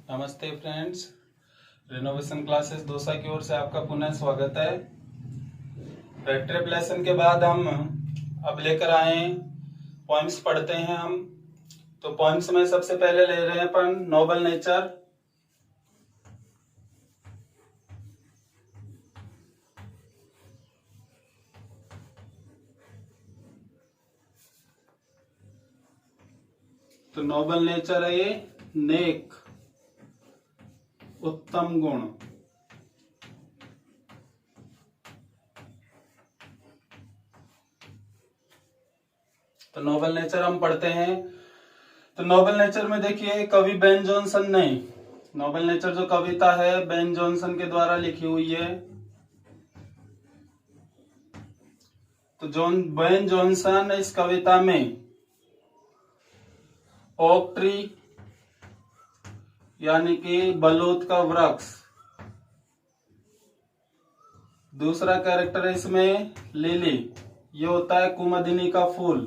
नमस्ते friends, renovation classes dosa की ओर से आपका पुनः स्वागत है। रेट्रेप लेसन के बाद हम अब लेकर आए पोइम्स पढ़ते हैं हम। तो पोइम्स में सबसे पहले ले रहे हैं अपन नोबल नेचर। तो नोबल नेचर है ये नेक, उत्तम गुण। तो नोबल नेचर हम पढ़ते हैं। तो नोबल नेचर में देखिए कवि बेन जॉनसन ने, नोबल नेचर जो कविता है बेन जॉनसन के द्वारा लिखी हुई है। तो बेन जॉनसन इस कविता में ओक ट्री यानी कि बलूत का वृक्ष, दूसरा कैरेक्टर है इसमें लिली, ये होता है कुमुदिनी का फूल।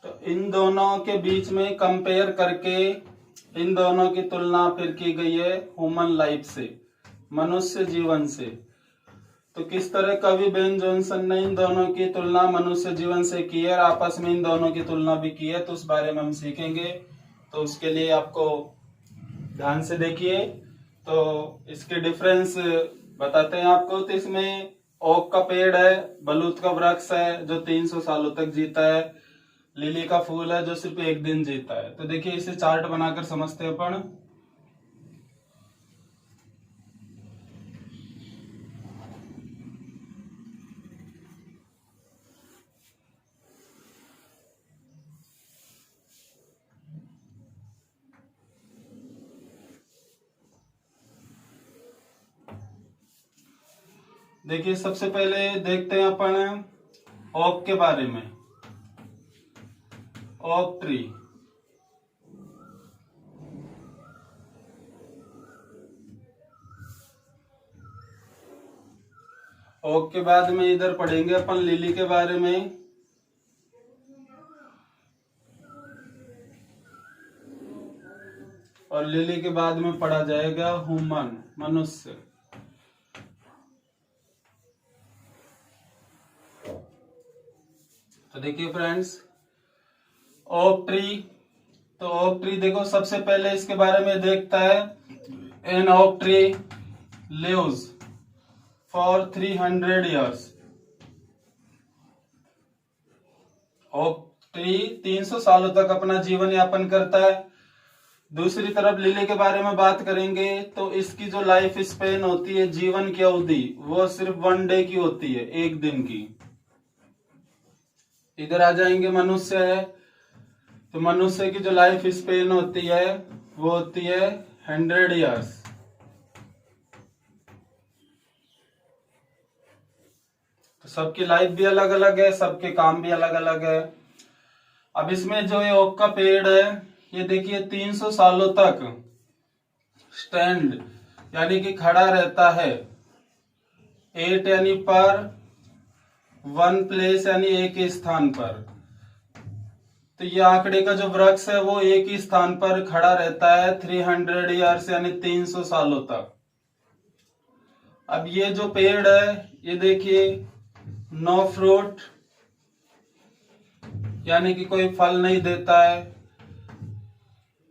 तो इन दोनों के बीच में कंपेयर करके इन दोनों की तुलना फिर की गई है ह्यूमन लाइफ से, मनुष्य जीवन से। तो किस तरह कवि बेन जॉनसन ने इन दोनों की तुलना मनुष्य जीवन से की है और आपस में इन दोनों की तुलना भी की है, तो उस बारे में हम सीखेंगे। तो उसके लिए आपको ध्यान से देखिए। तो इसके डिफरेंस बताते हैं आपको। तो इसमें ओक का पेड़ है, बलूत का वृक्ष है जो 300 सालों तक जीता है, लिली का फूल है जो सिर्फ एक दिन जीता है। तो देखिए इसे चार्ट बनाकर समझते हैं अपन। देखिए सबसे पहले देखते हैं अपन ओक के बारे में। ओक ट्री, ओक के बाद में इधर पढ़ेंगे अपन लिली के बारे में। और लिली के बाद में पढ़ा जाएगा ह्यूमन, मनुष्य। तो देखिए फ्रेंड्स, ओक ट्री, तो ओक ट्री देखो सबसे पहले इसके बारे में देखता है। An oak tree lives for 300 years। Oak tree 300 सालों तक अपना जीवन यापन करता है। दूसरी तरफ लिली के बारे में बात करेंगे तो इसकी जो लाइफ स्पेन होती है, जीवन की अवधि, वो सिर्फ 1 डे की होती है, एक दिन की। इधर आ जाएंगे मनुष्य है, तो मनुष्य की जो लाइफ स्पेन होती है वो होती है 100 years। तो सबकी लाइफ भी अलग अलग है, सबके काम भी अलग अलग है। अब इसमें जो ये ओक का पेड़ है, ये देखिए 300 सालों तक स्टैंड यानी कि खड़ा रहता है। 8 यानी पर, 1 प्लेस यानी एक ही स्थान पर। तो ये आंकड़े का जो वृक्ष है वो एक ही स्थान पर खड़ा रहता है 300 years यानी 300 सालों तक। अब ये जो पेड़ है ये देखिए नो फ्रूट यानी कि कोई फल नहीं देता है,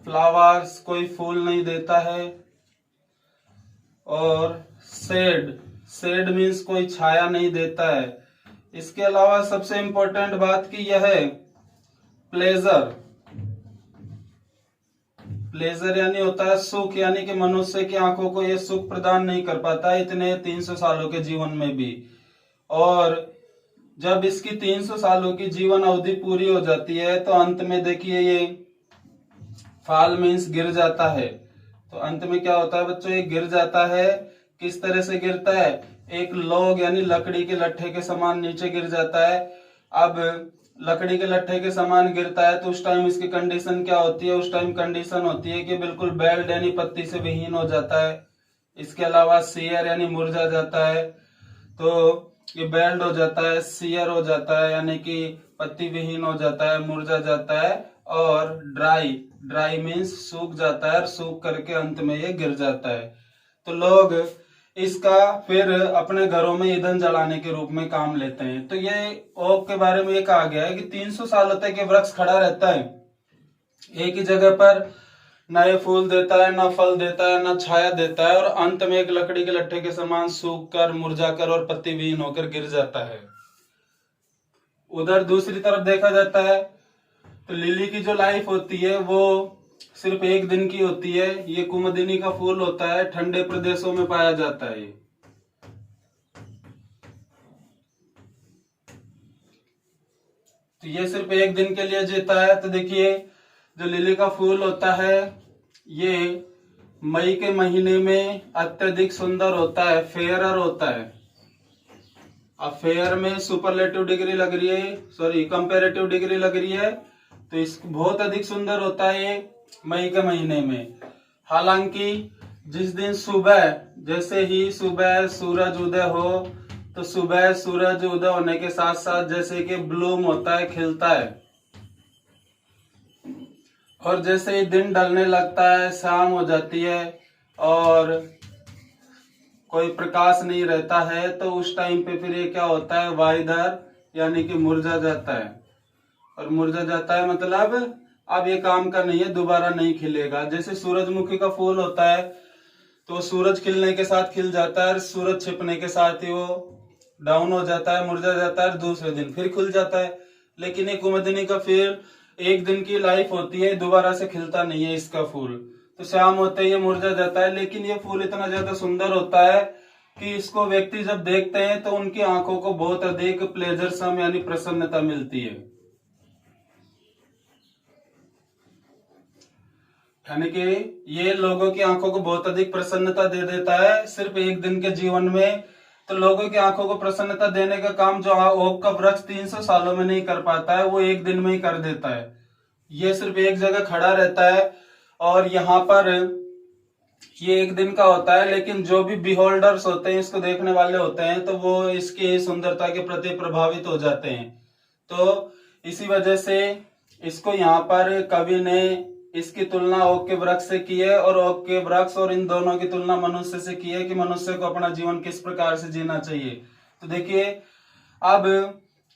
फ्लावर्स कोई फूल नहीं देता है, और शेड, शेड मीन्स कोई छाया नहीं देता है। इसके अलावा सबसे इंपॉर्टेंट बात की यह है प्लेजर। प्लेजर यानी होता है सुख, यानी कि मनुष्य की आंखों को यह सुख प्रदान नहीं कर पाता इतने 300 सालों के जीवन में भी। और जब इसकी 300 सालों की जीवन अवधि पूरी हो जाती है तो अंत में देखिए ये फॉल मीन्स गिर जाता है। तो अंत में क्या होता है बच्चों, ये गिर जाता है। किस तरह से गिरता है, एक लॉग यानी लकड़ी के लट्ठे के समान नीचे गिर जाता है। अब लकड़ी के लट्ठे के समान गिरता है तो उस टाइम इसकी कंडीशन क्या होती है, उस टाइम कंडीशन होती है कि बिल्कुल बेल्ड यानी पत्ती से विहीन हो जाता है। इसके अलावा सियर यानी मुरझा जाता है। तो ये बेल्ड हो जाता है, सियर हो जाता है यानी कि पत्ती विहीन हो जाता है, मुरझा जाता है और ड्राई, ड्राई मीन्स सूख जाता है और सूख करके अंत में ये गिर जाता है। तो लोग इसका फिर अपने घरों में ईंधन जलाने के रूप में काम लेते हैं। तो ये ओक के बारे में ये कहा गया है कि 300 सालों तक ये वृक्ष खड़ा रहता है एक ही जगह पर, ना ये फूल देता है, ना फल देता है, ना छाया देता है, और अंत में एक लकड़ी के लट्ठे के समान सूख कर, मुरझाकर और पत्ती विहीन होकर गिर जाता है। उधर दूसरी तरफ देखा जाता है तो लिली की जो लाइफ होती है वो सिर्फ एक दिन की होती है। ये कुमुदिनी का फूल होता है, ठंडे प्रदेशों में पाया जाता है। तो ये सिर्फ एक दिन के लिए जीता है। तो देखिए जो लिली का फूल होता है ये मई के महीने में अत्यधिक सुंदर होता है, फेयरर होता है। अब फेयर में सुपरलेटिव डिग्री लग रही है, सॉरी कंपेरेटिव डिग्री लग रही है, तो इस बहुत अधिक सुंदर होता है ये मई के महीने में। हालांकि जिस दिन सुबह, जैसे ही सुबह सूरज उदय हो, तो सुबह सूरज उदय होने के साथ साथ जैसे कि ब्लूम होता है, खिलता है, और जैसे ही दिन ढलने लगता है, शाम हो जाती है और कोई प्रकाश नहीं रहता है, तो उस टाइम पे फिर ये क्या होता है, वाइदर यानी कि मुरझा जाता है। और मुरझा जाता है मतलब अब ये काम का नहीं है, दोबारा नहीं खिलेगा। जैसे सूरजमुखी का फूल होता है तो सूरज खिलने के साथ खिल जाता है, सूरज छिपने के साथ ही वो डाउन हो जाता है, मुरझा जाता है, दूसरे दिन फिर खुल जाता है। लेकिन ये कुमुदिनी का फिर एक दिन की लाइफ होती है, दोबारा से खिलता नहीं है इसका फूल। तो शाम होते ही ये मुरझा जाता है। लेकिन ये फूल इतना ज्यादा सुंदर होता है कि इसको व्यक्ति जब देखते हैं तो उनकी आंखों को बहुत अधिक प्लेजरसम यानी प्रसन्नता मिलती है। यानी कि ये लोगों की आंखों को बहुत अधिक प्रसन्नता दे देता है सिर्फ एक दिन के जीवन में। तो लोगों की आंखों को प्रसन्नता देने का काम जो ओक का वृक्ष 300 सालों में नहीं कर पाता है, वो एक दिन में ही कर देता है। ये सिर्फ एक जगह खड़ा रहता है और यहाँ पर ये एक दिन का होता है, लेकिन जो भी बिहोल्डर्स होते हैं, इसको देखने वाले होते हैं, तो वो इसकी सुंदरता के प्रति प्रभावित हो जाते हैं। तो इसी वजह से इसको यहाँ पर कवि ने इसकी तुलना ओक के वृक्ष से की है, और ओक के वृक्ष और इन दोनों की तुलना मनुष्य से की है कि मनुष्य को अपना जीवन किस प्रकार से जीना चाहिए। तो देखिए अब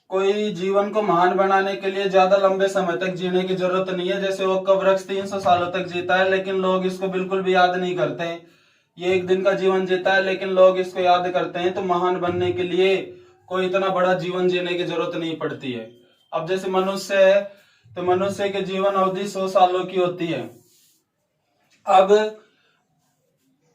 कोई जीवन को महान बनाने के लिए ज्यादा लंबे समय तक जीने की जरूरत नहीं है। जैसे ओक का वृक्ष 300 सालों तक जीता है, लेकिन लोग इसको बिल्कुल भी याद नहीं करते। ये एक दिन का जीवन जीता है, लेकिन लोग इसको याद करते हैं। तो महान बनने के लिए कोई इतना बड़ा जीवन जीने की जरूरत नहीं पड़ती है। अब जैसे मनुष्य है तो मनुष्य के जीवन अवधि 100 सालों की होती है। अब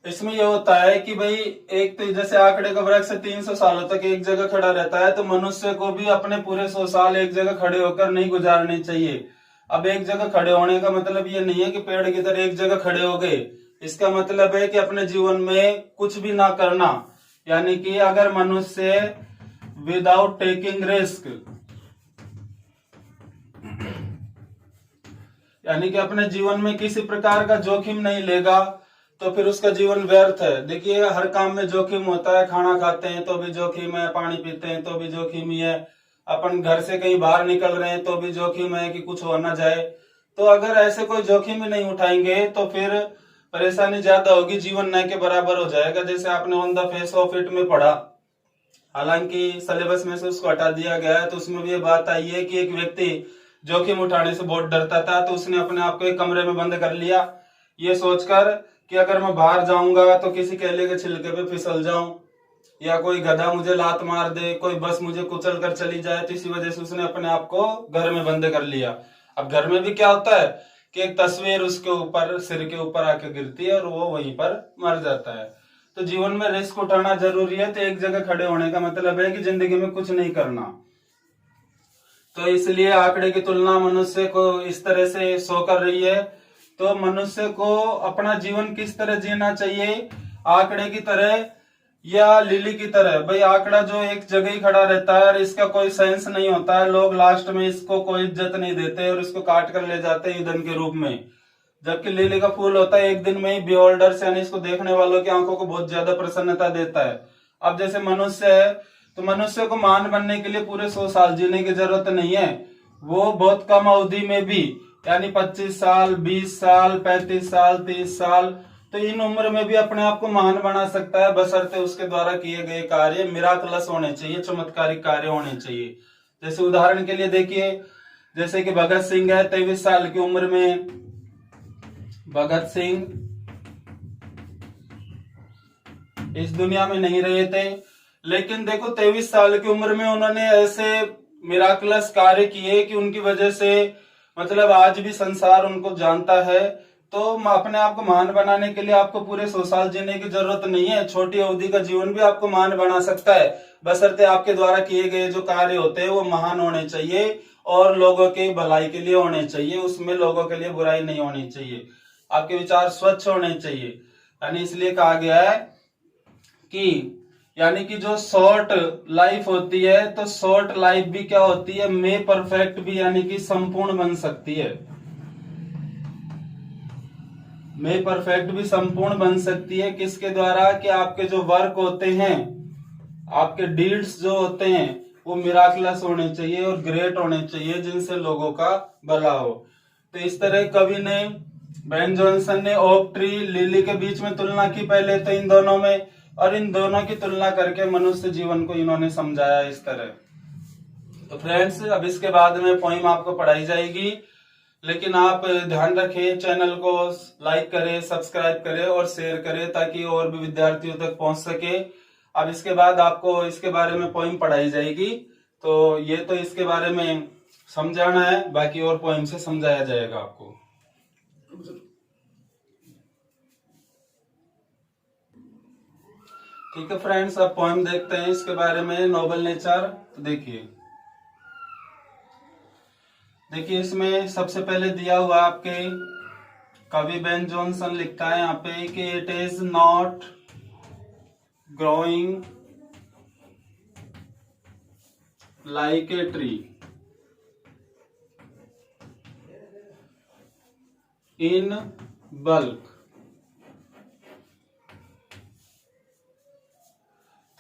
इसमें यह होता है कि भाई एक तो जैसे आंकड़े का वृक्ष 300 सालों तक एक जगह खड़ा रहता है, तो मनुष्य को भी अपने पूरे 100 साल एक जगह खड़े होकर नहीं गुजारने चाहिए। अब एक जगह खड़े होने का मतलब ये नहीं है कि पेड़ की तरह एक जगह खड़े हो गए। इसका मतलब है कि अपने जीवन में कुछ भी ना करना। यानी कि अगर मनुष्य विदाउट टेकिंग रिस्क, यानी कि अपने जीवन में किसी प्रकार का जोखिम नहीं लेगा, तो फिर उसका जीवन व्यर्थ है। देखिए हर काम में जोखिम होता है, खाना खाते हैं तो भी जोखिम है, पानी पीते हैं तो भी जोखिम ही है, अपन घर से कहीं बाहर निकल रहे हैं तो भी जोखिम है कि कुछ हो ना जाए। तो अगर ऐसे कोई जोखिम ही नहीं उठाएंगे तो फिर परेशानी ज्यादा होगी, जीवन न के बराबर हो जाएगा। जैसे आपने on the face of it में पढ़ा, हालांकि सिलेबस में से उसको हटा दिया गया है, तो उसमें भी ये बात आई है कि एक व्यक्ति जोखिम उठाने से बहुत डरता था, तो उसने अपने आप को एक कमरे में बंद कर लिया, ये सोचकर कि अगर मैं बाहर जाऊंगा तो किसी केले के छिलके पे फिसल जाऊं, या कोई गधा मुझे लात मार दे, कोई बस मुझे कुचल कर चली जाए। तो इसी वजह से उसने अपने आप को घर में बंद कर लिया। अब घर में भी क्या होता है कि एक तस्वीर उसके ऊपर, सिर के ऊपर आके गिरती है और वो वहीं पर मर जाता है। तो जीवन में रिस्क उठाना जरूरी है। तो एक जगह खड़े होने का मतलब है कि जिंदगी में कुछ नहीं करना। तो इसलिए आंकड़े की तुलना मनुष्य को इस तरह से शो कर रही है। तो मनुष्य को अपना जीवन किस तरह जीना चाहिए, आंकड़े की तरह या लिली की तरह? भाई आंकड़ा जो एक जगह ही खड़ा रहता है और इसका कोई सेंस नहीं होता है, लोग लास्ट में इसको कोई इज्जत नहीं देते और इसको काट कर ले जाते हैं ईंधन के रूप में। जबकि लिली का फूल होता है एक दिन में ही बिहोल्डर्स यानी इसको देखने वालों की आंखों को बहुत ज्यादा प्रसन्नता देता है। अब जैसे मनुष्य है तो मनुष्य को महान बनने के लिए पूरे 100 साल जीने की जरूरत नहीं है। वो बहुत कम अवधि में भी यानी 25 साल, 20 साल, 35 साल, 30 साल, तो इन उम्र में भी अपने आप को महान बना सकता है, बशर्ते उसके द्वारा किए गए कार्य मिराकलस होने चाहिए, चमत्कारिक कार्य होने चाहिए। जैसे उदाहरण के लिए देखिए, जैसे कि भगत सिंह है, 23 साल की उम्र में भगत सिंह इस दुनिया में नहीं रहे थे, लेकिन देखो 23 साल की उम्र में उन्होंने ऐसे मिराकुलस कार्य किए कि उनकी वजह से मतलब आज भी संसार उनको जानता है। तो अपने आप को महान बनाने के लिए आपको पूरे 100 साल जीने की जरूरत नहीं है, छोटी अवधि का जीवन भी आपको महान बना सकता है, बशर्ते आपके द्वारा किए गए जो कार्य होते हैं वो महान होने चाहिए और लोगों के भलाई के लिए होने चाहिए, उसमें लोगों के लिए बुराई नहीं होनी चाहिए, आपके विचार स्वच्छ होने चाहिए। यानी इसलिए कहा गया है कि यानी कि जो शॉर्ट लाइफ होती है, तो शॉर्ट लाइफ भी क्या होती है, में परफेक्ट भी यानी कि संपूर्ण बन सकती है, में परफेक्ट भी संपूर्ण बन सकती है। किसके द्वारा? कि आपके जो वर्क होते हैं, आपके डीड्स जो होते हैं वो मिराकुलस होने चाहिए और ग्रेट होने चाहिए, जिनसे लोगों का भला हो। तो इस तरह कवि ने, बेन जॉनसन ने ओक ट्री, लिली के बीच में तुलना की पहले तो इन दोनों में, और इन दोनों की तुलना करके मनुष्य जीवन को इन्होंने समझाया इस तरह। तो फ्रेंड्स, अब इसके बाद में पोइम आपको पढ़ाई जाएगी, लेकिन आप ध्यान रखें, चैनल को लाइक करें, सब्सक्राइब करें और शेयर करें, ताकि और भी विद्यार्थियों तक पहुंच सके। अब इसके बाद आपको इसके बारे में पोइम पढ़ाई जाएगी, तो ये तो इसके बारे में समझाना है, बाकी और पोइम से समझाया जाएगा आपको। ठीक है फ्रेंड्स, अब पोइम देखते हैं इसके बारे में, नोबल नेचर। तो देखिए इसमें सबसे पहले दिया हुआ आपके कवि बेन जॉनसन लिखता है यहाँ पे कि it is not growing like a tree in bulk.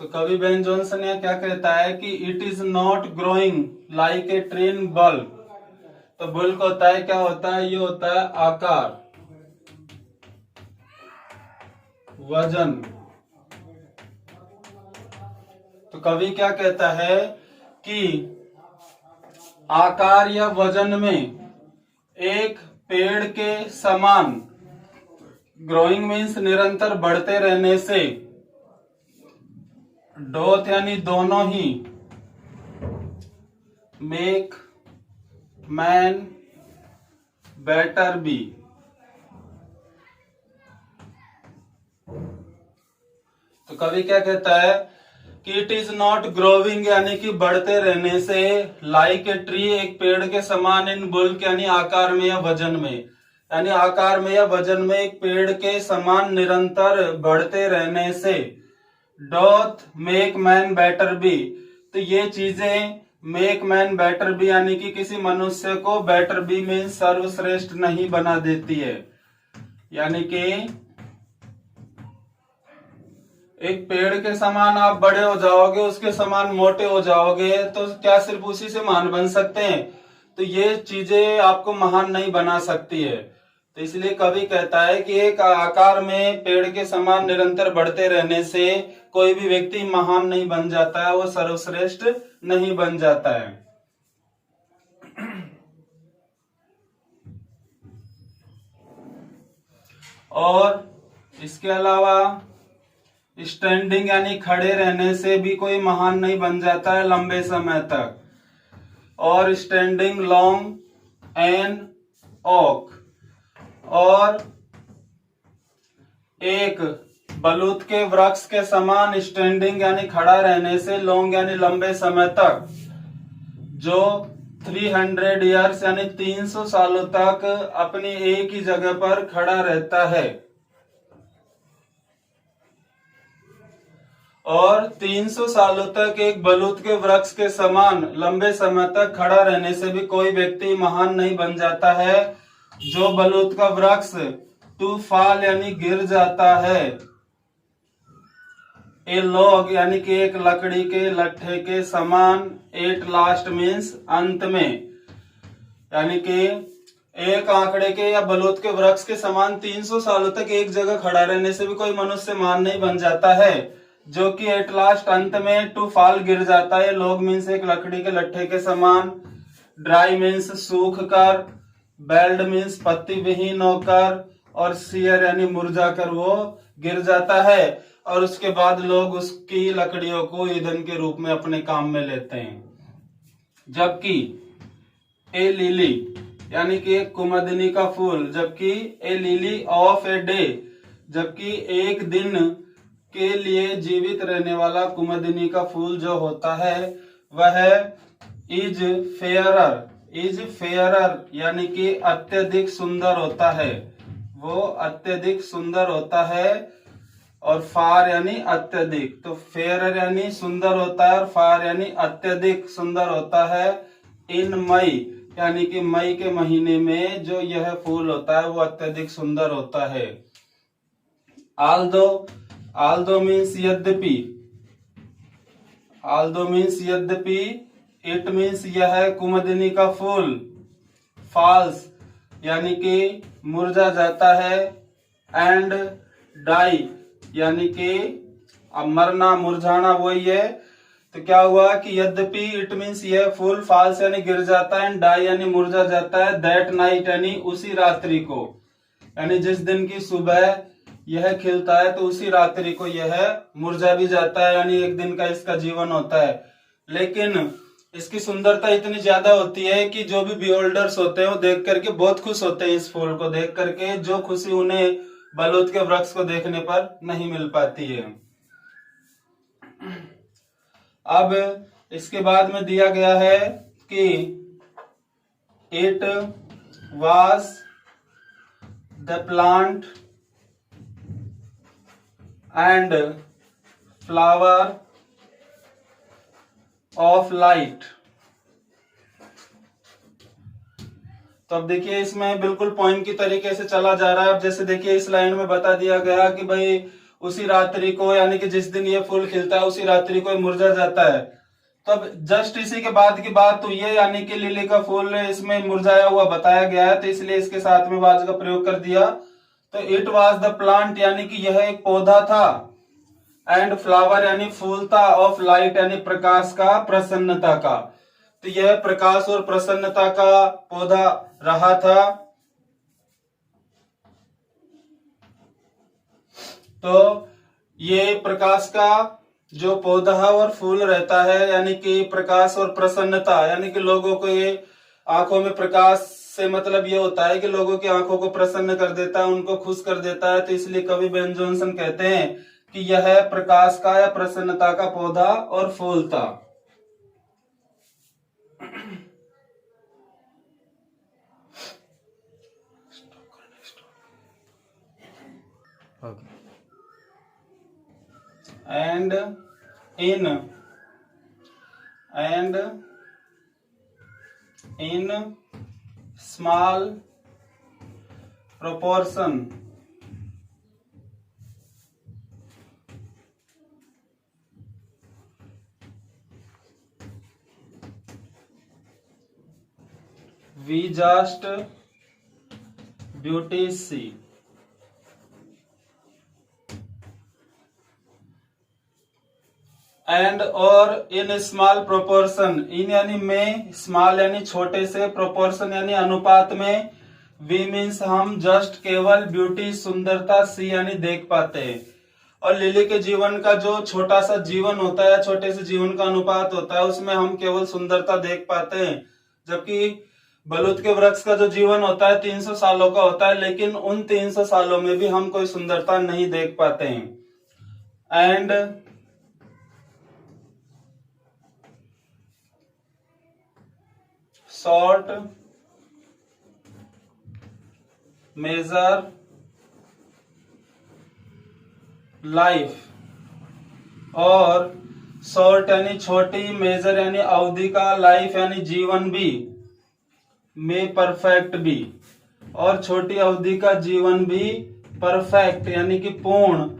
तो कवि बेन जॉनसन यहाँ क्या कहता है कि it is not growing like a tree in bulk. तो बल्क होता है, क्या होता है? ये होता है आकार, वजन। तो कवि क्या कहता है कि आकार या वजन में एक पेड़ के समान, ग्रोइंग मीन्स निरंतर बढ़ते रहने से, डोथ यानी दोनों ही, मेक मैन बेटर बी। तो कवि क्या कहता है कि इट इज नॉट ग्रोविंग यानी कि बढ़ते रहने से, लाइक ए ट्री एक पेड़ के समान, इन बुल्क यानी आकार में या वजन में, यानी आकार में या वजन में एक पेड़ के समान निरंतर बढ़ते रहने से, डोथ मेक मैन बेटर बी। तो ये चीजें मेक मैन बेटर बी यानी कि किसी मनुष्य को बेटर बी में सर्वश्रेष्ठ नहीं बना देती है। यानी कि एक पेड़ के समान आप बड़े हो जाओगे, उसके समान मोटे हो जाओगे, तो क्या सिर्फ उसी से महान बन सकते हैं? तो ये चीजें आपको महान नहीं बना सकती है। तो इसलिए कवि कहता है कि एक आकार में पेड़ के समान निरंतर बढ़ते रहने से कोई भी व्यक्ति महान नहीं बन जाता है, वो सर्वश्रेष्ठ नहीं बन जाता है। और इसके अलावा स्टैंडिंग यानी खड़े रहने से भी कोई महान नहीं बन जाता है लंबे समय तक। और स्टैंडिंग लॉन्ग एन ओक, और एक बलूत के वृक्ष के समान स्टैंडिंग यानी खड़ा रहने से, लॉन्ग यानी लंबे समय तक, जो 300 ईयर्स यानी 300 सालों तक अपनी एक ही जगह पर खड़ा रहता है। और 300 सालों तक एक बलूत के वृक्ष के समान लंबे समय तक खड़ा रहने से भी कोई व्यक्ति महान नहीं बन जाता है। जो बलूत का वृक्ष टू फॉल यानी गिर जाता है, ए लॉग यानी कि एक लकड़ी के लट्ठे के समान, एट लास्ट मीन्स अंत में, यानी कि एक आंकड़े के या बलूत के वृक्ष के समान 300 सालों तक एक जगह खड़ा रहने से भी कोई मनुष्य महान नहीं बन जाता है, जो कि एट लास्ट अंत में टू फॉल गिर जाता है। लोग मीन्स एक लकड़ी के लट्ठे के समान, ड्राई मीन्स सूख कर, बेल्ड मीन्स पत्ती विहीन होकर, और सियर यानी मुरझा कर वो गिर जाता है। और उसके बाद लोग उसकी लकड़ियों को ईंधन के रूप में अपने काम में लेते हैं। जबकि ए लिली यानी कि एक कुमुदिनी का फूल, जबकि ए लिली ऑफ ए डे, जबकि एक दिन के लिए जीवित रहने वाला कुमुदिनी का फूल जो होता है वह इज फेयरर यानी कि अत्यधिक सुंदर होता है, वो अत्यधिक सुंदर होता है। और फार यानी अत्यधिक, तो फेयरर यानी सुंदर होता है और फार यानी अत्यधिक सुंदर होता है। इन मई यानी कि मई के महीने में जो यह फूल होता है वो अत्यधिक सुंदर होता है। आल्दो मीन्स यद्यपि, आल्दो मीन्स यद्यपि, इट मीन्स यह कुमुदिनी का फूल, फॉल्स यानी कि मुरझा जाता है, एंड डाई यानी कि अब मरना मुरझाना वही है। तो क्या हुआ कि यद्यपि इट मीन्स यह फूल फॉल्स यानी गिर जाता है, एंड डाई यानी मुरझा जाता है, दैट नाइट यानी उसी रात्रि को, यानी जिस दिन की सुबह यह खिलता है तो उसी रात्रि को यह मुरझा भी जाता है, यानी एक दिन का इसका जीवन होता है। लेकिन इसकी सुंदरता इतनी ज्यादा होती है कि जो भी बिहोल्डर्स होते हैं वो देख करके बहुत खुश होते हैं इस फूल को देख करके, जो खुशी उन्हें बलूत के वृक्ष को देखने पर नहीं मिल पाती है। अब इसके बाद में दिया गया है कि it was the plant and flower of light. तो अब देखिए इसमें बिल्कुल पॉइंट की तरीके से चला जा रहा है। अब जैसे देखिए इस लाइन में बता दिया गया कि भाई उसी रात्रि को, यानी कि जिस दिन ये फूल खिलता है उसी रात्रि को मुरझा जाता है। तो अब जस्ट इसी के बाद की बात तो ये, यानी कि लिली का फूल इसमें मुरझाया हुआ बताया गया है, तो इसलिए इसके साथ में वाज का प्रयोग कर दिया। तो इट वाज द प्लांट यानी कि यह एक पौधा था, एंड फ्लावर यानी फूल था, ऑफ लाइट यानी प्रकाश का, प्रसन्नता का। तो यह प्रकाश और प्रसन्नता का पौधा रहा था। तो ये प्रकाश का जो पौधा और फूल रहता है, यानी कि प्रकाश और प्रसन्नता, यानी कि लोगों को ये आंखों में प्रकाश से मतलब ये होता है कि लोगों की आंखों को प्रसन्न कर देता है, उनको खुश कर देता है। तो इसलिए कवि बेन जॉनसन कहते हैं कि यह प्रकाश का या प्रसन्नता का पौधा और फूल था। And in small proportion we just beauty see। And और इन स्मॉल प्रोपोर्शन, इन यानी में, स्मॉल यानी छोटे से, प्रोपोर्शन यानी अनुपात में, वी मीन्स हम, जस्ट केवल, ब्यूटी सुंदरता, सी यानी देख पाते हैं। और लिली के जीवन का जो छोटा सा जीवन होता है, छोटे से जीवन का अनुपात होता है, उसमें हम केवल सुंदरता देख पाते हैं। जबकि बलूत के वृक्ष का जो जीवन होता है 300 सालों का होता है, लेकिन उन 300 सालों में भी हम कोई सुंदरता नहीं देख पाते हैं। एंड शॉर्ट मेजर लाइफ, और शॉर्ट यानी छोटी, मेजर यानी अवधि का, लाइफ यानी जीवन भी, में परफेक्ट भी, और छोटी अवधि का जीवन भी परफेक्ट यानी कि पूर्ण,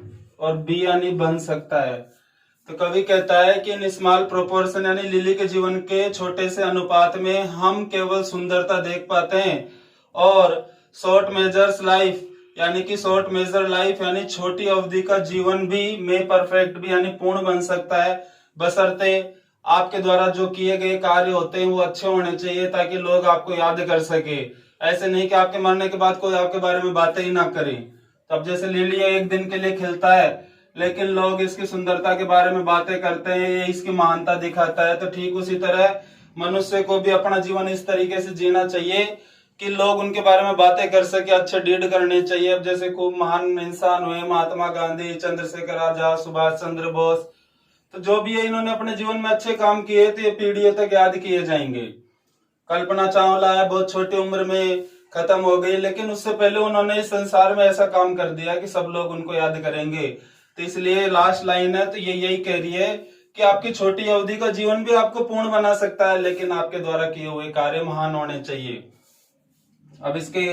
और बी यानी बन सकता है। तो कवि कहता है कि इन स्मॉल प्रोपोर्शन यानी लिली के जीवन के छोटे से अनुपात में हम केवल सुंदरता देख पाते हैं, और शॉर्ट मेजर्स लाइफ यानी कि शॉर्ट मेजर लाइफ यानी छोटी अवधि का जीवन भी में परफेक्ट भी यानी पूर्ण बन सकता है, बशर्ते आपके द्वारा जो किए गए कार्य होते हैं वो अच्छे होने चाहिए ताकि लोग आपको याद कर सके। ऐसे नहीं कि आपके मरने के बाद कोई आपके बारे में बातें ही ना करे। तब जैसे लिली एक दिन के लिए खिलता है लेकिन लोग इसकी सुंदरता के बारे में बातें करते हैं, ये इसकी महानता दिखाता है, तो ठीक उसी तरह मनुष्य को भी अपना जीवन इस तरीके से जीना चाहिए कि लोग उनके बारे में बातें कर सके, अच्छे डीड करने चाहिए। अब जैसे खूब महान इंसान हुए महात्मा गांधी, चंद्रशेखर आजाद, सुभाष चंद्र बोस, तो जो भी है इन्होंने अपने जीवन में अच्छे काम किए तो ये पीढ़ियों तक याद किए जाएंगे। कल्पना चावला है, बहुत छोटी उम्र में खत्म हो गई, लेकिन उससे पहले उन्होंने इस संसार में ऐसा काम कर दिया कि सब लोग उनको याद करेंगे। तो इसलिए लास्ट लाइन है तो ये यही कह रही है कि आपकी छोटी अवधि का जीवन भी आपको पूर्ण बना सकता है, लेकिन आपके द्वारा किए हुए कार्य महान होने चाहिए। अब इसके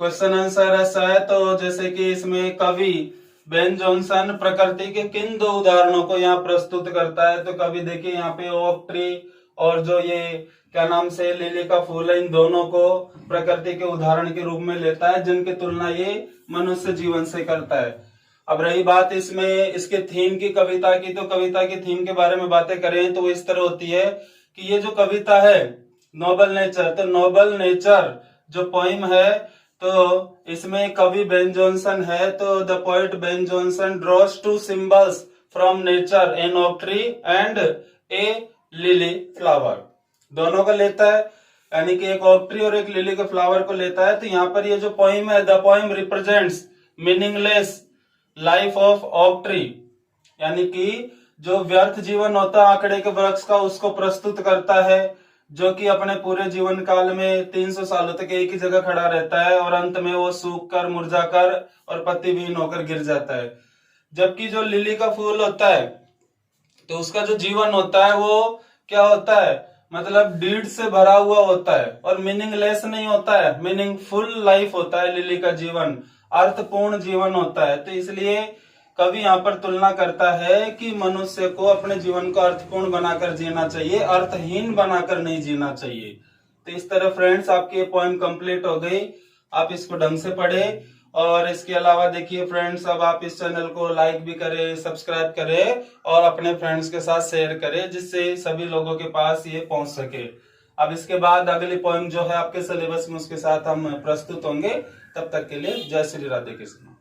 क्वेश्चन आंसर ऐसा है, तो जैसे कि इसमें कवि बेन जॉनसन प्रकृति के किन दो उदाहरणों को यहाँ प्रस्तुत करता है, तो कवि देखिए यहाँ पे ओक ट्री और जो ये क्या नाम से लिली का फूल है, इन दोनों को प्रकृति के उदाहरण के रूप में लेता है जिनकी तुलना ये मनुष्य जीवन से करता है। अब रही बात इसमें इसके थीम की कविता की, तो कविता की थीम के बारे में बातें करें तो वो इस तरह होती है कि ये जो कविता है नोबल नेचर, तो नोबल नेचर जो पोइम है तो इसमें कवि बेन जॉनसन है, तो the poet Ben Jonson draws two symbols from nature, an oak tree and a lily flower, दोनों को लेता है, यानी कि एक ओक ट्री और एक लिली के फ्लावर को लेता है। तो यहाँ पर ये जो पोइम है, the poem represents meaningless life of oak tree, यानी कि जो व्यर्थ जीवन होता है आंकड़े के वृक्ष का उसको प्रस्तुत करता है, जो कि अपने पूरे जीवन काल में 300 सालों तक एक ही जगह खड़ा रहता है और अंत में वो सूख कर, मुरझा कर और पत्तीविहीन होकर गिर जाता है। जबकि जो लिली का फूल होता है तो उसका जो जीवन होता है वो क्या होता है, मतलब डीड से भरा हुआ होता है और मीनिंगलेस नहीं होता है, मीनिंगफुल लाइफ होता है लिली का जीवन, अर्थपूर्ण जीवन होता है। तो इसलिए कवि यहाँ पर तुलना करता है कि मनुष्य को अपने जीवन को अर्थपूर्ण बनाकर जीना चाहिए, अर्थहीन बनाकर नहीं जीना चाहिए। तो इस तरह फ्रेंड्स आपकी ये पोएम कंप्लीट हो गई, आप इसको ढंग से पढ़े। और इसके अलावा देखिए फ्रेंड्स, अब आप इस चैनल को लाइक भी करें, सब्सक्राइब करें और अपने फ्रेंड्स के साथ शेयर करें, जिससे सभी लोगों के पास ये पहुंच सके। अब इसके बाद अगली पोएम जो है आपके सिलेबस में उसके साथ हम प्रस्तुत होंगे। तब तक के लिए जय श्री राधे कृष्ण।